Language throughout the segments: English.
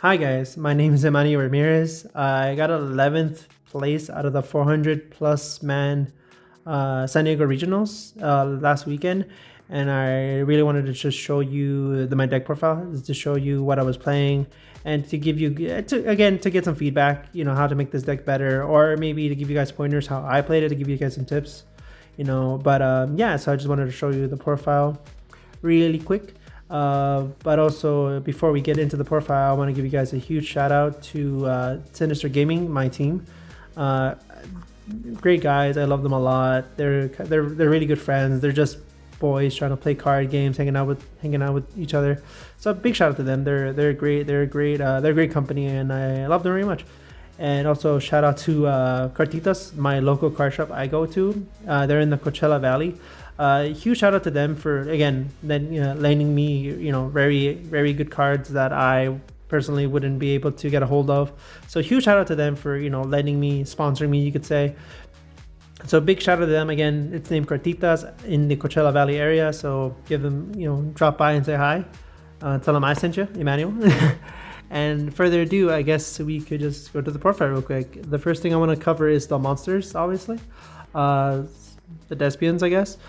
Hi guys, my name is Emmanuel Ramirez. I got 11th place out of the 400 plus man San Diego Regionals last weekend, and I really wanted to just show you my deck profile, to show you what I was playing, and to give you to get some feedback, how to make this deck better, or maybe to give you guys pointers how I played it, to give you guys some tips, But yeah, so I just wanted to show you the profile really quick. But also, before we get into the profile, I want to give you guys a huge shout out to Sinister Gaming, my team. Great guys, I love them a lot. They're really good friends. They're just boys trying to play card games, hanging out with each other. So big shout out to them. They're great. They're a great company, and I love them very much. And also shout out to Cartitas, my local card shop I go to. They're in the Coachella Valley. Huge shout out to them for lending me very good cards that I personally wouldn't be able to get a hold of. So huge shout out to them for sponsoring me, you could say. So big shout out to them again. It's named Cartitas in the Coachella Valley area. So give them drop by and say hi. Tell them I sent you, Emmanuel. And further ado, I guess we could just go to the profile real quick. The first thing I want to cover is the monsters, obviously. The Despians, I guess.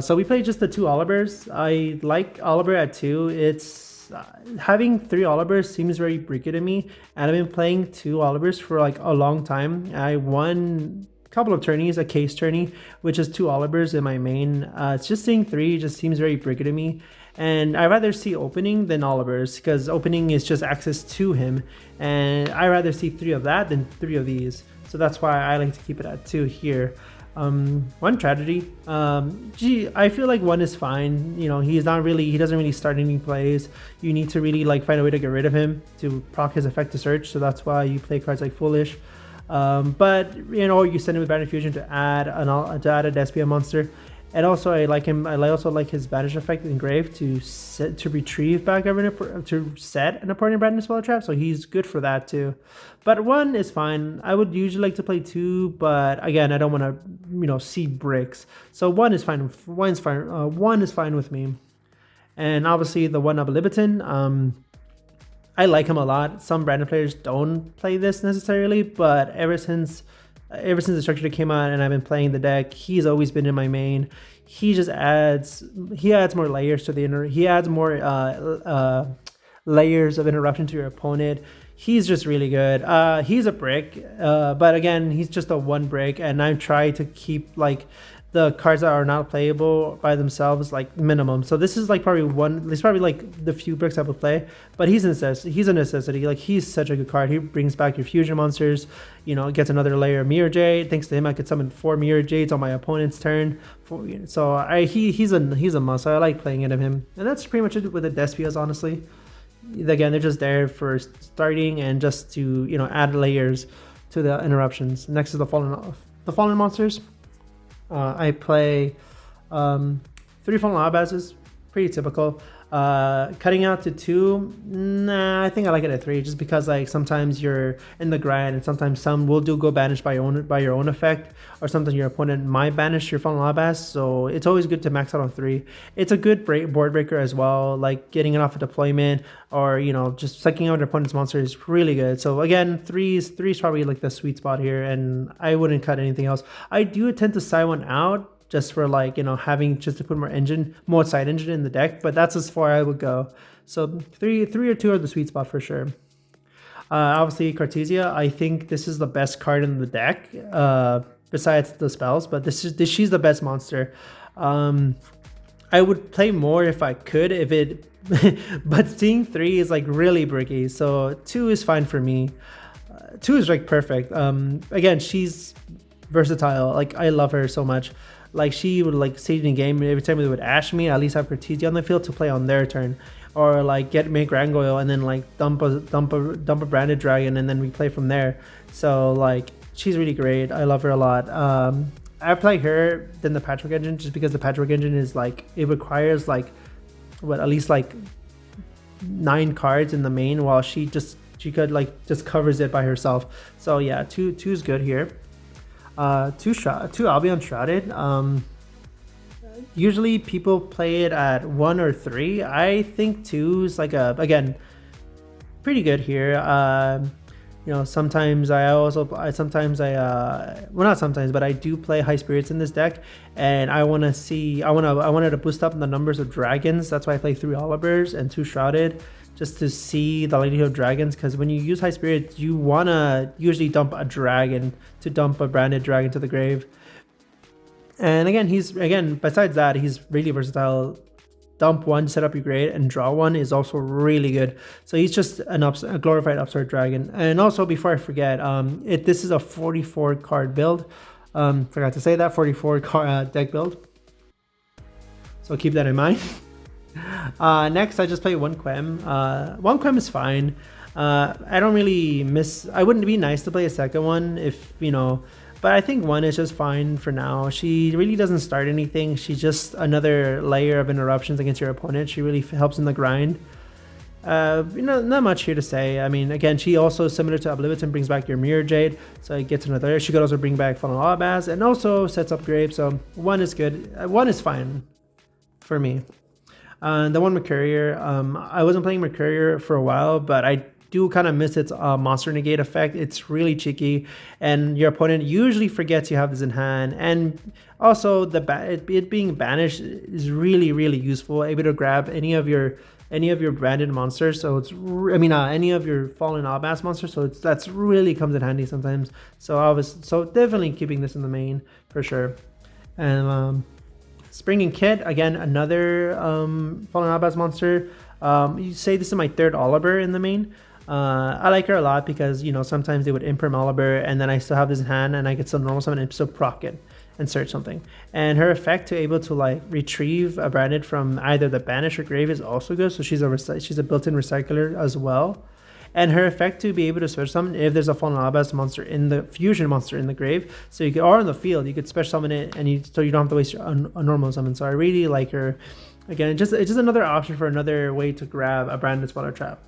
So we played just the 2 Olivers. I like Oliver at 2. It's having 3 Olivers seems very bricky to me, and I've been playing 2 Olivers for like a long time. I won a couple of tourneys, a case tourney, which is 2 Olivers in my main. It's just seeing 3 just seems very bricky to me, and I rather see opening than Olivers, because opening is just access to him, and I rather see 3 of that than 3 of these. So that's why I like to keep it at 2 here. One tragedy. I feel like 1 is fine. He doesn't really start any plays. You need to really find a way to get rid of him to proc his effect to search. So that's why you play cards like Foolish. But you send him with Banner Fusion to add a Despia monster. And also I like him. I also like his banish effect Engrave to retrieve back to set an opponent brand spell trap. So he's good for that too. But 1 is fine. I would usually like to play 2, but again, I don't want to see bricks. So 1 is fine. 1's fine. 1 is fine with me. And obviously the 1 Libiton. I like him a lot. Some branded players don't play this necessarily, but ever since the structure came out and I've been playing the deck, he's always been in my main. He adds more layers to he adds more layers of interruption to your opponent. He's just really good. He's a brick, but again, he's just a 1 brick, and I try to keep the cards that are not playable by themselves minimum. So this is probably the few bricks I would play, but he's a necessity. He's such a good card. He brings back your fusion monsters, gets another layer of Mirror Jade. Thanks to him, I could summon 4 Mirror Jades on my opponent's turn. So he's a must. I like playing into him, and that's pretty much it with the Despias, honestly. Again, they're just there for starting and just to add layers to the interruptions. Next is the fallen monsters. I play 3 fallen Abazes, pretty typical. Cutting out to 2, nah, I think I like it at 3, just because sometimes you're in the grind, and sometimes some will go banished by your own effect, or sometimes your opponent might banish your fallen Abaz. So it's always good to max out on 3. It's a good board breaker as well, getting it off a deployment, or just sucking out your opponent's monster is really good. So again, 3 is probably the sweet spot here, and I wouldn't cut anything else. I do tend to side 1 out, just for having just to put more side engine in the deck, but that's as far I would go. So 3 or 2 are the sweet spot for sure. Obviously Cartesia, I think this is the best card in the deck, besides the spells, but she's the best monster. I would play more if I could, but seeing 3 is really bricky, so 2 is fine for me. 2 is perfect. Again, she's versatile. I love her so much. She would save in game every time they would ash me. At least have Cartesia on the field to play on their turn, or get me Grangoyle and then dump a branded dragon and then we play from there. So she's really great. I love her a lot. I play her than the Patchwork Engine, just because the Patchwork Engine is it requires at least 9 cards in the main, while she could just covers it by herself. So yeah, 2 is good here. 2 Albion Shrouded. Usually people play it at 1 or 3. I think 2 is again, pretty good here. Sometimes well, not sometimes, but I do play high spirits in this deck, and I wanted to boost up the numbers of dragons. That's why I play 3 Olivers and 2 Shrouded, just to see the likelihood of dragons. Because when you use high spirits, you wanna usually dump a dragon to dump a branded dragon to the grave. And besides that, he's really versatile. Dump 1, set up your grave, and draw 1 is also really good. So he's just a glorified upstart dragon. And also, before I forget, this is a 44 card build. Forgot to say that, 44 card deck build. So keep that in mind. Next, I just play 1 Quem. 1 Quem is fine. I don't really miss. I wouldn't be nice to play a second one if but I think 1 is just fine for now. She really doesn't start anything. She's just another layer of interruptions against your opponent. She really helps in the grind. Not much here to say. I mean, again, she also, similar to Oblivion, brings back your Mirror Jade, so it gets another. She could also bring back Fallen Alabaz, and also sets up Grave. So 1 is good. 1 is fine for me. The one Mercurier, I wasn't playing Mercurier for a while, but I do kind of miss its monster negate effect. It's really cheeky, and your opponent usually forgets you have this in hand. And also, it being banished is really, really useful, able to grab any of your branded monsters. So it's any of your Fallen Alabaz monsters. So that's really comes in handy sometimes. So definitely keeping this in the main for sure. And Spring and Kit, again, another Fallen Alabaz monster. You say this is my 3rd Oliver in the main. I like her a lot because sometimes they would imperm Oliver, and then I still have this in hand, and I could still normal summon and still proc it and search something. And her effect to able to retrieve a branded from either the banish or grave is also good. So she's a built-in recycler as well. And her effect to be able to special summon if there's a Fallen Alabaz monster in the fusion monster in the grave, so you could, or in the field, you could special summon it, and so you don't have to waste a normal summon. So I really like her. Again, it's just another option for another way to grab a branded Spotter Trap.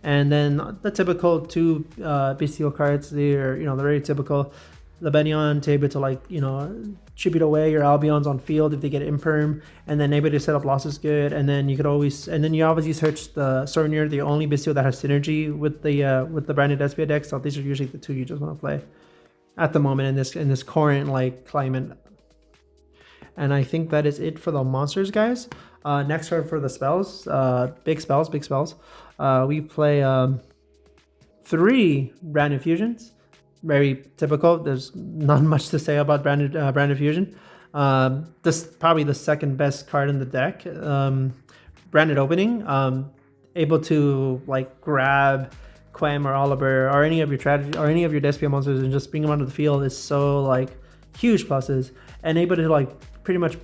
And then the typical 2 bestial cards. They're very typical. Lebenion to able to tribute away your Albions on field if they get imperm, and then able to set up losses good. And then you obviously search the Sornier, the only bestial that has synergy with the branded Despia deck. So these are usually the 2 you just want to play at the moment in this current climate. And I think that is it for the monsters, guys. Next are for the spells. Big spells. We play 3 branded fusions. Very typical. There's not much to say about branded fusion. This is probably the 2nd best card in the deck. Branded opening. Able to grab Quem or Oliver or any of your Despia monsters and just bring them onto the field is so huge pluses. And able to pretty much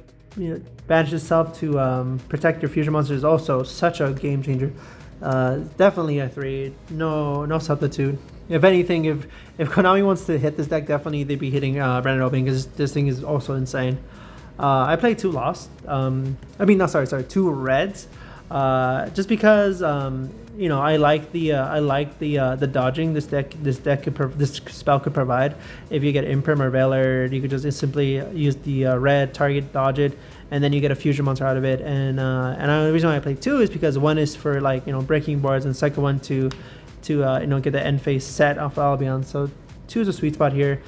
banish itself to protect your fusion monsters is also such a game changer. Definitely a 3. No substitute. If anything, if Konami wants to hit this deck, definitely they'd be hitting branded opening, because this thing is also insane. I played 2 lost. 2 reds. Just because I like the dodging this spell could provide. If you get Imperm or Valor, you could just simply use the red target, dodge it, and then you get a fusion monster out of it. And the reason why I play 2 is because 1 is for breaking boards, and second one to get the end phase set off Albion. So 2 is a sweet spot here.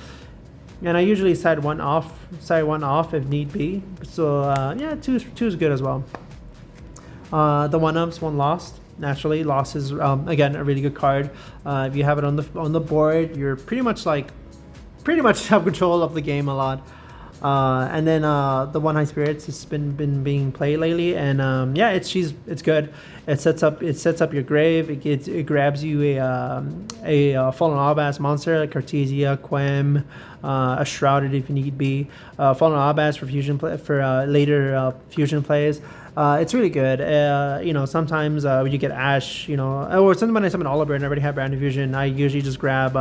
And I usually side one off if need be. So 2 is good as well. The 1-ups, 1 lost. Naturally, loss is again a really good card. If you have it on the board, you're pretty much have control of the game a lot. And then the 1 high spirits has been being played lately, and it's good. It sets up your grave. It grabs you a Fallen Alabaz monster like Cartesia, Quem, a Shrouded if need be. Fallen Alabaz for fusion later fusion plays. It's really good. Sometimes when you get Ash, or sometimes when I summon Oliver and I already have Brand Fusion, I usually just grab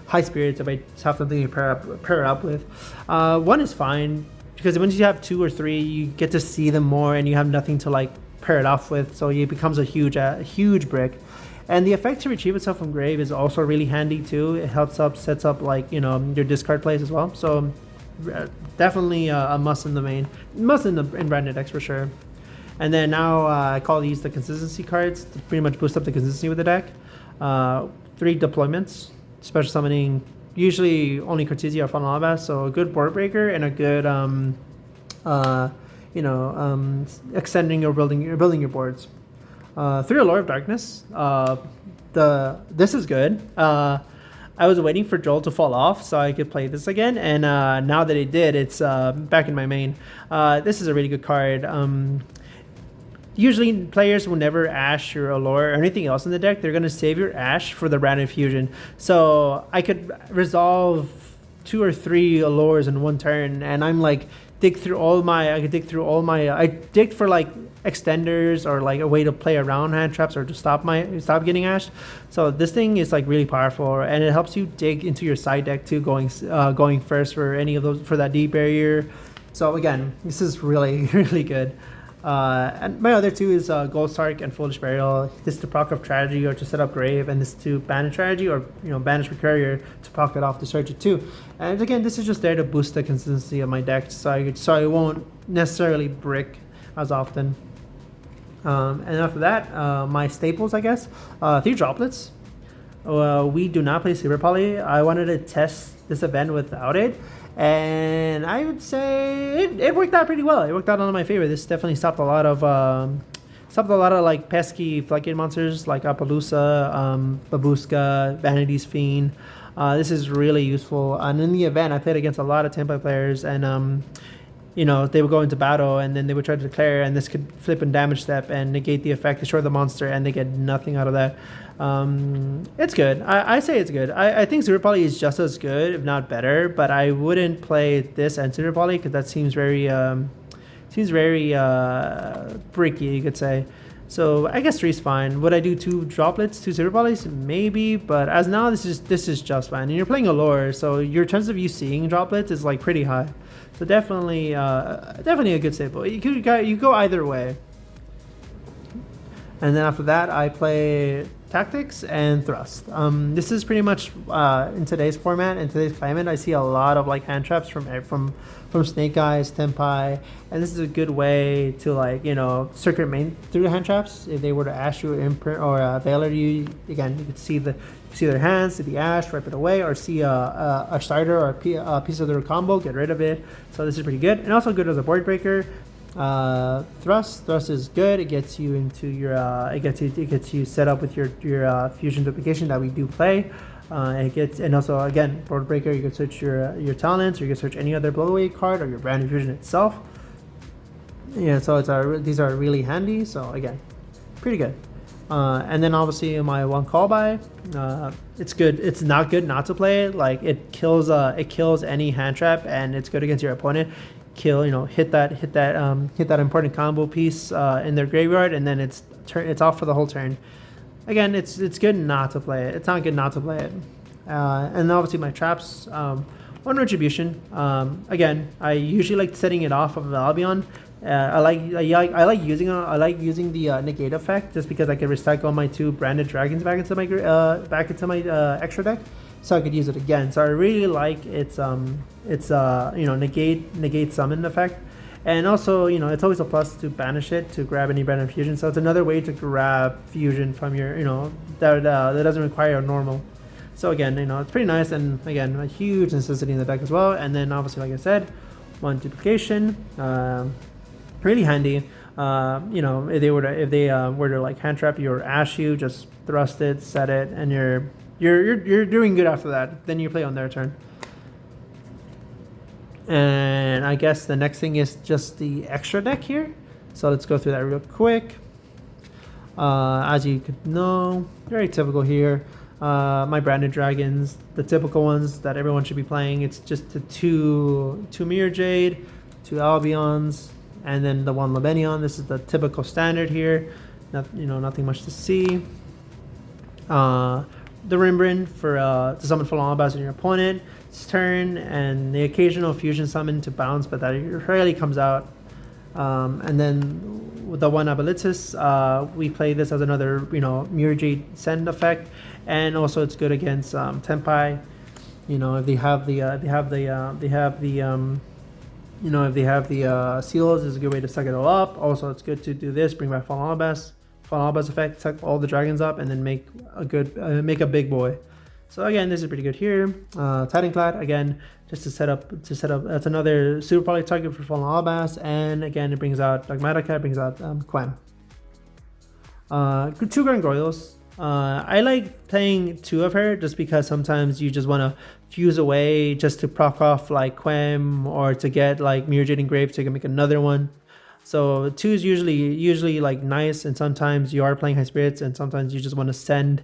High Spirits if I have something to pair it up with. 1 is fine, because once you have 2 or 3, you get to see them more and you have nothing to pair it off with, so it becomes a huge brick. And the effect to retrieve itself from grave is also really handy too. It sets up your discard plays as well. So definitely a must in branded decks for sure. And then now I call these the consistency cards to pretty much boost up the consistency with the deck. 3 deployments, special summoning, usually only Cortesia or Funnel Alabas, so a good board breaker and a good extending or building your boards. 3 Allure of Darkness. This is good. I was waiting for Joel to fall off so I could play this again, and now that it did, it's back in my main. This is a really good card. Usually players will never Ash your Allure or anything else in the deck. They're going to save your Ash for the random fusion. So I could resolve 2 or 3 Allures in one turn, and I'm like, I digged for like extenders or like a way to play around hand traps or to stop getting Ash. So this thing is like really powerful, and it helps you dig into your side deck too, going first for any of those, for that deep barrier. So again, this is really really good. And my other 2 is Gold Sark and Foolish Burial. This to proc up Tragedy or to set up Grave, and this to banish Tragedy or banish Courier to proc it off to search it too. And again, this is just there to boost the consistency of my deck, so I won't necessarily brick as often. And after that, my staples, I guess, 3 Droplets. We do not play Super Poly. I wanted to test this event without it, and I would say it worked out pretty well. It worked out on my favor. This definitely stopped a lot of like pesky floodgate monsters like Appaloosa, Babushka, Vanity's Fiend. This is really useful. And in the event, I played against a lot of Tempo players, and they would go into battle and then they would try to declare, and this could flip and damage step and negate the effect, destroy the monster, and they get nothing out of that. It's good. I say it's good. I think Super Poly is just as good, if not better, but I wouldn't play this and Super Poly because that seems very bricky, you could say. So I guess 3 is fine. Would I do 2 Droplets, 2 Super Polys? Maybe, but as now this is just fine. And you're playing Allure, so your chance of you seeing Droplets is like pretty high. So definitely a good staple. You go either way. And then after that, I play Tactics and Thrust. This is pretty much in today's format, in today's climate, I see a lot of like hand traps from Snake Eyes, Tempai, and this is a good way to circuit main through the hand traps. If they were to Ash you, Imprint, or Veiler you, again, you could see their hands, see the Ash, wipe it away, or see a starter or a piece of their combo, get rid of it. So this is pretty good, and also good as a board breaker. Thrust is good. It gets you into your it gets you set up with your fusion duplication that we do play. And also again, board breaker, you can search your talents, or you can search any other blow away card or your brand new fusion itself. Yeah, so these are really handy. So again, pretty good. And then obviously my 1 call by, it's good. It's not good not to play it. Like it kills any hand trap, and it's good against your opponent. Hit that important combo piece in their graveyard, and then it's off for the whole turn. Again, it's good not to play it. It's not good not to play it. And obviously my traps, 1 Retribution. Again, I usually like setting it off of Albion. I like using the negate effect just because I can recycle my 2 branded dragons back into my extra deck, so I could use it again. So I really like its negate summon effect, and also it's always a plus to banish it to grab any brand fusion. So it's another way to grab fusion from your that doesn't require a normal. So again, it's pretty nice, and again a huge necessity in the deck as well. And then obviously, like I said, 1 duplication. Really handy. If they were to like hand trap you or Ash you, just thrust it, set it, and you're doing good after that. Then you play on their turn. And I guess the next thing is just the extra deck here. So let's go through that real quick. As you could know, very typical here. My branded dragons, the typical ones that everyone should be playing. It's just the two Mirror Jade, 2 Albions, and then the 1 Lebenion. This is the typical standard here. Nothing much to see. The Rimbrand for to summon full Alabas on your opponent's turn, and the occasional fusion summon to bounce, but that rarely comes out. And then with the 1 Abelitis, we play this as another Mirror Jade send effect, and also it's good against Tempai. If they have the You know, if they have the seals, it's a good way to suck it all up. Also, it's good to do this, bring back Fallen Albas effect, suck all the dragons up, and then make a big boy. So again, this is pretty good here. Titanclad, again, just to set up, that's another super poly target for Fallen Albas, and again, it brings out Dogmatica, it brings out Quem. 2 Gargoyles. I like playing 2 of her just because sometimes you just want to fuse away just to proc off like Quem, or to get like Mirror Jade Engraved so you can make another one. So 2 is usually like nice, and sometimes you are playing high spirits, and sometimes you just want to send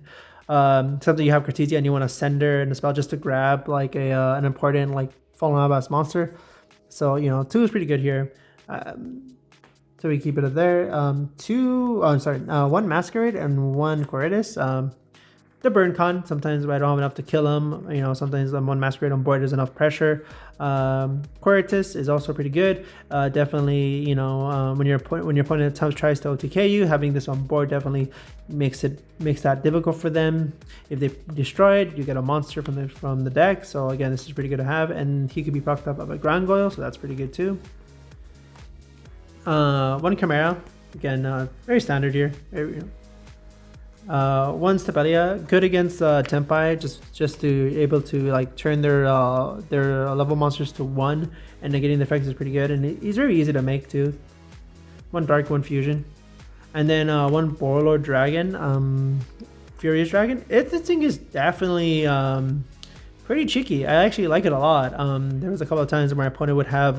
something, you have Cartesia and you want to send her in a spell just to grab like an important like Fallen Albas monster. So you know, 2 is pretty good here. So we keep it there. 1 Masquerade and 1 Corydus. The burn con, sometimes I don't have enough to kill him. You know, sometimes 1 Masquerade on board, there's enough pressure. Quiritus is also pretty good. Definitely, you know, when your opponent tries to OTK you, having this on board definitely makes that difficult for them. If they destroy it, you get a monster from the deck. So again, this is pretty good to have, and he could be procced up of a Gargoyle, so that's pretty good too. 1 Chimera, again, very standard here. 1 Stepelia, good against Tempai, just to able to like turn their level monsters to 1, and then getting the effects is pretty good, and he's very easy to make too. 1 Dark, 1 Fusion, and then 1 Warlord Dragon, Furious Dragon. This thing is definitely pretty cheeky. I actually like it a lot. There was a couple of times where my opponent would have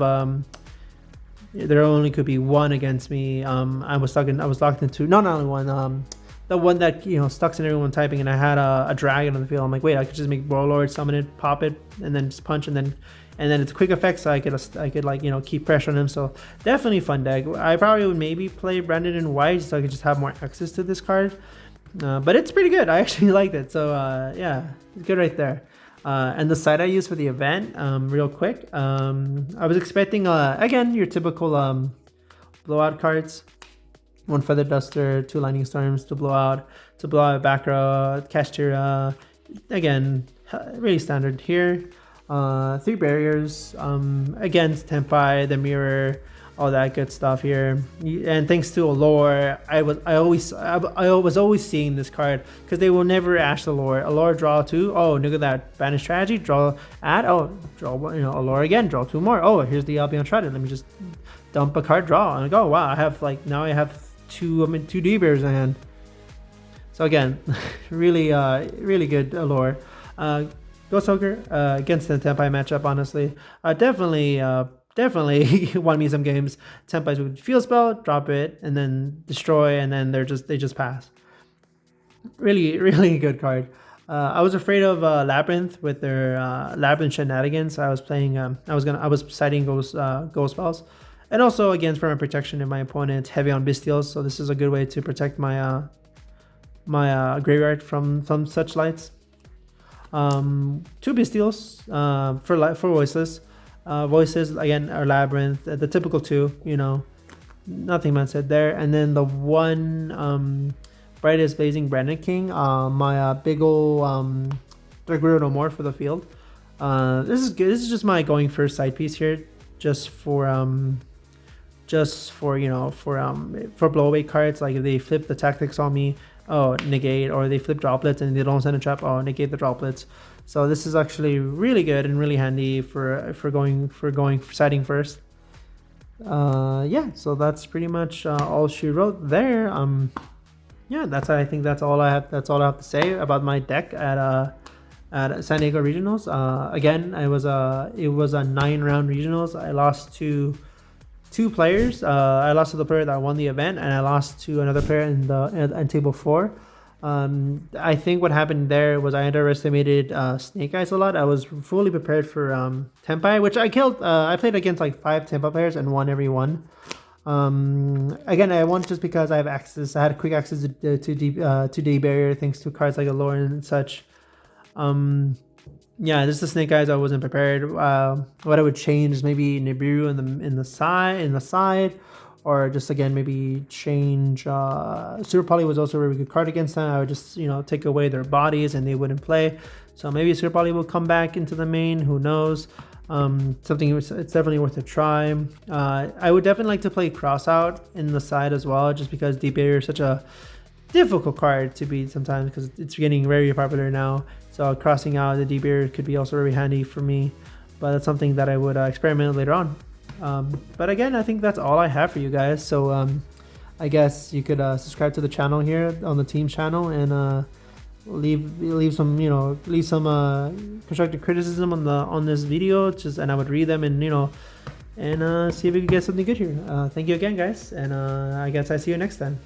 there only could be 1 against me. I was locked into not only 1. The one that, you know, stucks in everyone typing, and I had a dragon on the field. I'm like, wait, I could just make Warlord, summon it, pop it, and then just punch, and then it's a quick effect, so I could like, you know, keep pressure on him. So definitely fun deck. I probably would maybe play Branded in white so I could just have more access to this card. But it's pretty good. I actually liked it. So yeah, it's good right there. And the side I used for the event, real quick. I was expecting again your typical blowout cards. 1 Feather Duster, 2 Lightning Storms to blow out back row, Kashtira, again, really standard here. 3 Barriers, against Tempai, the Mirror, all that good stuff here. And thanks to Allure, I was always seeing this card, because they will never ash the Allure. Allure, draw 2. Oh, look at that. Banish Strategy, draw, add. Oh, draw 1, you know, Allure again, draw 2 more. Oh, here's the Albion Trident. Let me just dump a card, draw, and go. Wow, I have like, now I have 2 D-Bears in hand. So again, really really good Allure. Ghost Hooker against the Tempai matchup, honestly. Definitely won me some games. Tempais would field spell, drop it, and then destroy, and then they just pass. Really good card. I was afraid of Labyrinth with their Labyrinth shenanigans. I was playing I was citing ghost spells. And also, again, for my protection if my opponent's heavy on Bestials, so this is a good way to protect my my graveyard from such lights. 2 Bestials for Voiceless. Voices, again, are Labyrinth, the typical 2, you know, nothing much said there. And then the 1 Brightest Blazing Brandon King, my big ol' Dark Widow No More for the field. This is good. This is just my going first side piece here, just for you know, for blowaway cards. Like if they flip the tactics on me, oh, negate, or they flip droplets and they don't send a trap, oh, negate the droplets. So this is actually really good and really handy for siding first. Yeah, so that's pretty much all she wrote there. Yeah, I think that's all I have to say about my deck at San Diego Regionals. Again, it was a 9-round regionals. I lost to 2 players. I lost to the player that won the event, and I lost to another player in table 4. I think what happened there was I underestimated Snake Eyes a lot. I was fully prepared for Tempai, which I killed. I played against like 5 Tempai players and won every one. Again, I won just because I have access. I had quick access to D barrier thanks to cards like Allure and such. Yeah, just the Snake Eyes, I wasn't prepared. What I would change is maybe Nibiru in the side, or just again maybe change. Super Poly was also a really good card against them. I would just, you know, take away their bodies and they wouldn't play. So maybe Super Poly will come back into the main. Who knows? Something it's definitely worth a try. I would definitely like to play cross out in the side as well, just because Deep Barrier is such a difficult card to beat sometimes because it's getting very popular now. So crossing out the Deep Barrier could be also very handy for me, but that's something that I would experiment later on. But again, I think that's all I have for you guys. So I guess you could subscribe to the channel here on the team channel and leave some constructive criticism on this video, and I would read them and and see if we could get something good here. Thank you again, guys, and I guess I see you next time.